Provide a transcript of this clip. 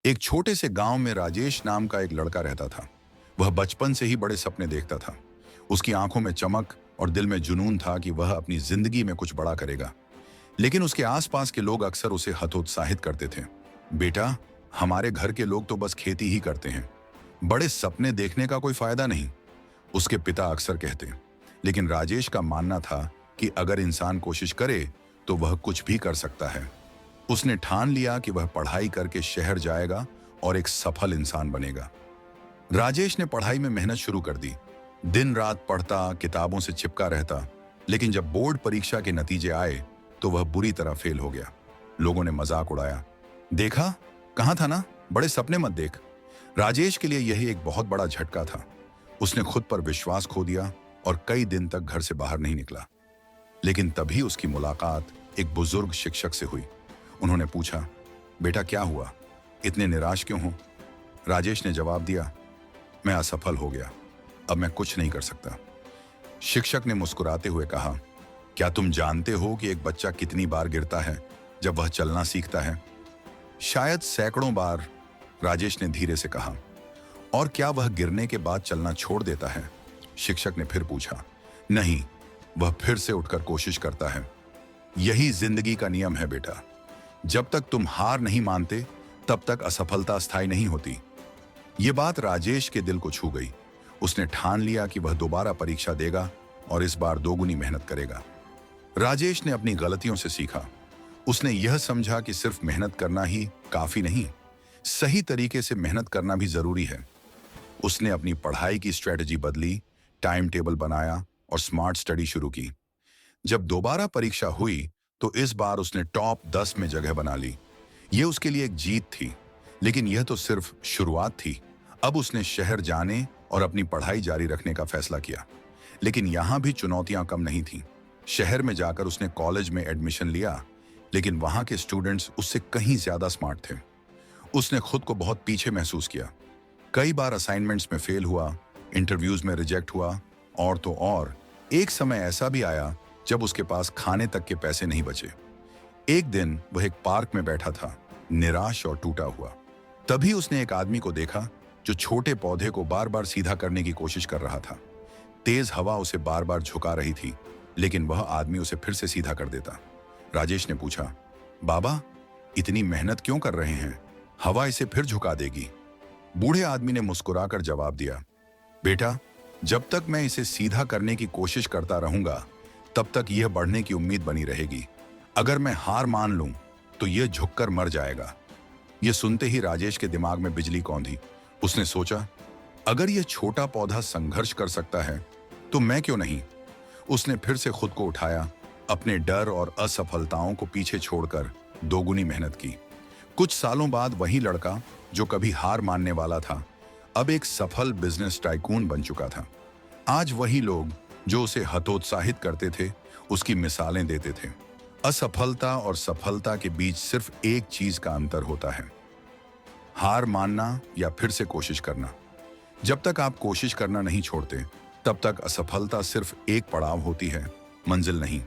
एक छोटे से गांव में राजेश नाम का एक लड़का रहता था। वह बचपन से ही बड़े सपने देखता था। उसकी आंखों में चमक और दिल में जुनून था कि वह अपनी जिंदगी में कुछ बड़ा करेगा। लेकिन उसके आसपास के लोग अक्सर उसे हतोत्साहित करते थे। बेटा, हमारे घर के लोग तो बस खेती ही करते हैं, बड़े सपने देखने का कोई फायदा नहीं, उसके पिता अक्सर कहते। लेकिन राजेश का मानना था कि अगर इंसान कोशिश करे तो वह कुछ भी कर सकता है। उसने ठान लिया कि वह पढ़ाई करके शहर जाएगा और एक सफल इंसान बनेगा। राजेश ने पढ़ाई में मेहनत शुरू कर दी। दिन रात पढ़ता, किताबों से चिपका रहता। लेकिन जब बोर्ड परीक्षा के नतीजे आए तो वह बुरी तरह फेल हो गया। लोगों ने मजाक उड़ाया, देखा, कहा था ना, बड़े सपने मत देख। राजेश के लिए यही एक बहुत बड़ा झटका था। उसने खुद पर विश्वास खो दिया और कई दिन तक घर से बाहर नहीं निकला। लेकिन तभी उसकी मुलाकात एक बुजुर्ग शिक्षक से हुई। उन्होंने पूछा, बेटा क्या हुआ, इतने निराश क्यों हो? राजेश ने जवाब दिया, मैं असफल हो गया, अब मैं कुछ नहीं कर सकता। शिक्षक ने मुस्कुराते हुए कहा, क्या तुम जानते हो कि एक बच्चा कितनी बार गिरता है जब वह चलना सीखता है? शायद सैकड़ों बार, राजेश ने धीरे से कहा। और क्या वह गिरने के बाद चलना छोड़ देता है? शिक्षक ने फिर पूछा। नहीं, वह फिर से उठकर कोशिश करता है। यही जिंदगी का नियम है बेटा, जब तक तुम हार नहीं मानते तब तक असफलता स्थायी नहीं होती। ये बात राजेश के दिल को छू गई। उसने ठान लिया कि वह दोबारा परीक्षा देगा और इस बार दोगुनी मेहनत करेगा। राजेश ने अपनी गलतियों से सीखा। उसने यह समझा कि सिर्फ मेहनत करना ही काफी नहीं, सही तरीके से मेहनत करना भी जरूरी है। उसने अपनी पढ़ाई की स्ट्रेटजी बदली, टाइम टेबल बनाया और स्मार्ट स्टडी शुरू की। जब दोबारा परीक्षा हुई तो इस बार उसने टॉप 10 में जगह बना ली। यह उसके लिए एक जीत थी, लेकिन यह तो सिर्फ शुरुआत थी। अब उसने शहर जाने और अपनी पढ़ाई जारी रखने का फैसला किया। लेकिन यहां भी चुनौतियां कम नहीं थीं। शहर में जाकर उसने कॉलेज में एडमिशन लिया, लेकिन वहां के स्टूडेंट्स उससे कहीं ज्यादा स्मार्ट थे। उसने खुद को बहुत पीछे महसूस किया। कई बार असाइनमेंट्स में फेल हुआ, इंटरव्यूज में रिजेक्ट हुआ, और तो और एक समय ऐसा भी आया जब उसके पास खाने तक के पैसे नहीं बचे। एक दिन वह एक पार्क में बैठा था, निराश और टूटा हुआ। तभी उसने एक आदमी को देखा जो छोटे पौधे को बार बार सीधा करने की कोशिश कर रहा था। तेज हवा उसे बार बार झुका रही थी, लेकिन वह आदमी उसे फिर से सीधा कर देता। राजेश ने पूछा, बाबा, इतनी मेहनत क्यों कर रहे हैं? हवा इसे फिर झुका देगी। बूढ़े आदमी ने मुस्कुराकर जवाब दिया, बेटा, जब तक मैं इसे सीधा करने की कोशिश करता रहूंगा तब तक यह बढ़ने की उम्मीद बनी रहेगी। अगर मैं हार मान लूं तो यह झुककर मर जाएगा। यह सुनते ही राजेश के दिमाग में बिजली कौंधी। उसने सोचा, अगर यह छोटा पौधा संघर्ष कर सकता है तो मैं क्यों नहीं? उसने फिर से खुद को उठाया, अपने डर और असफलताओं को पीछे छोड़कर दोगुनी मेहनत की। कुछ सालों बाद वही लड़का जो कभी हार मानने वाला था, अब एक सफल बिजनेस टाइकून बन चुका था। आज वही लोग जो उसे हतोत्साहित करते थे, उसकी मिसालें देते थे। असफलता और सफलता के बीच सिर्फ एक चीज का अंतर होता है, हार मानना या फिर से कोशिश करना। जब तक आप कोशिश करना नहीं छोड़ते, तब तक असफलता सिर्फ एक पड़ाव होती है, मंजिल नहीं।